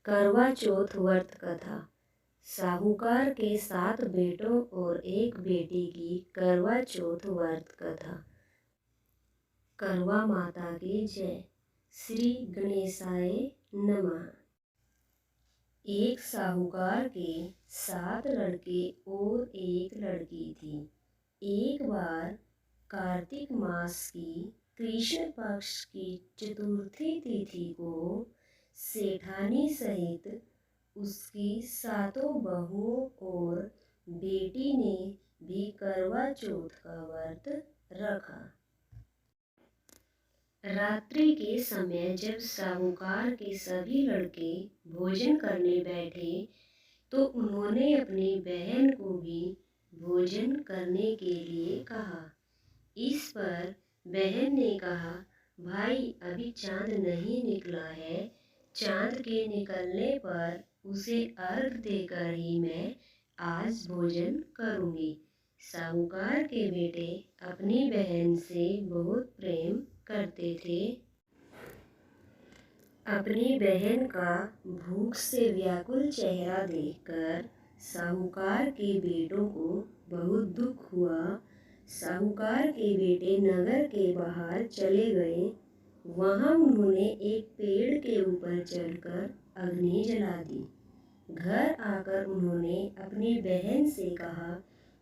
करवा चौथ व्रत कथा। साहूकार के 7 बेटों और एक बेटी की करवा चौथ व्रत कथा। करवा माता की जय। श्री गणेशाय नमः। एक साहूकार के 7 लड़के और एक लड़की थी। एक बार कार्तिक मास की कृष्ण पक्ष की चतुर्थी तिथि को सेठानी सहित उसकी 7 बहुओं और बेटी ने भी करवा चौथ का व्रत रखा। रात्रि के समय जब साहूकार के सभी लड़के भोजन करने बैठे तो उन्होंने अपनी बहन को भी भोजन करने के लिए कहा। इस पर बहन ने कहा, भाई अभी चांद नहीं निकला है, चांद के निकलने पर उसे अर्घ देकर ही मैं आज भोजन करूंगी। साहूकार के बेटे अपनी बहन से बहुत प्रेम करते थे। अपनी बहन का भूख से व्याकुल चेहरा देखकर साहूकार के बेटों को बहुत दुख हुआ। साहूकार के बेटे नगर के बाहर चले गए। वहां उन्होंने एक पेड़ के ऊपर चढ़कर अग्नि जला दी। घर आकर उन्होंने अपनी बहन से कहा,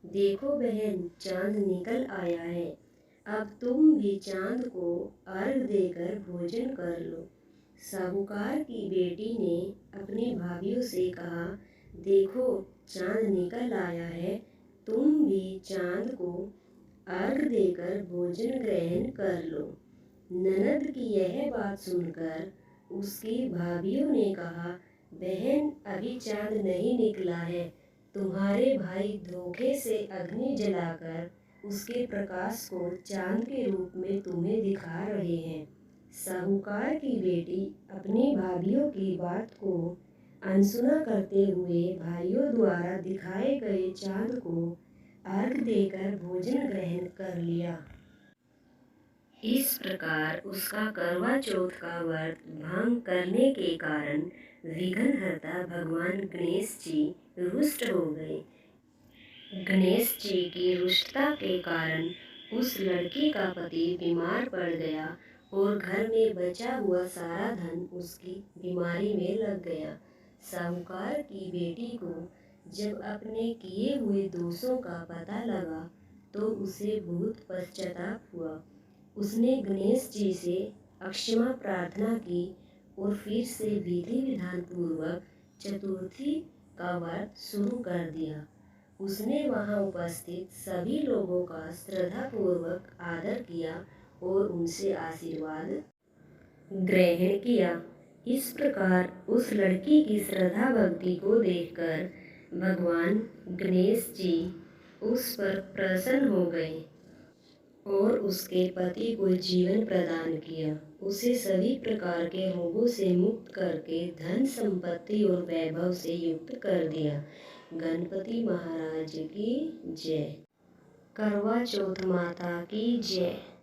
देखो बहन, चांद निकल आया है, अब तुम भी चांद को अर्घ देकर भोजन कर लो। साहूकार की बेटी ने अपनी भाभियों से कहा, देखो चांद निकल आया है, तुम भी चांद को अर्घ देकर भोजन ग्रहण कर लो। ननद की यह बात सुनकर उसकी भाभियों ने कहा, बहन अभी चांद नहीं निकला है, तुम्हारे भाई धोखे से अग्नि जलाकर उसके प्रकाश को चांद के रूप में तुम्हें दिखा रहे हैं। साहूकार की बेटी अपनी भाभियों की बात को अनसुना करते हुए भाइयों द्वारा दिखाए गए चांद को अर्घ देकर भोजन ग्रहण कर लिया। इस प्रकार उसका करवा चौथ का व्रत भंग करने के कारण विघ्नहर्ता भगवान गणेश जी रुष्ट हो गए। गणेश जी की रुष्टता के कारण उस लड़की का पति बीमार पड़ गया और घर में बचा हुआ सारा धन उसकी बीमारी में लग गया। साहूकार की बेटी को जब अपने किए हुए दोषों का पता लगा तो उसे बहुत पश्चाताप हुआ। उसने गणेश जी से क्षमा प्रार्थना की और फिर से विधि विधान पूर्वक चतुर्थी का व्रत शुरू कर दिया। उसने वहां उपस्थित सभी लोगों का श्रद्धापूर्वक आदर किया और उनसे आशीर्वाद ग्रहण किया। इस प्रकार उस लड़की की श्रद्धा भक्ति को देखकर भगवान गणेश जी उस पर प्रसन्न हो गए और उसके पति को जीवन प्रदान किया। उसे सभी प्रकार के रोगों से मुक्त करके धन संपत्ति और वैभव से युक्त कर दिया। गणपति महाराज की जय। करवा चौथ माता की जय।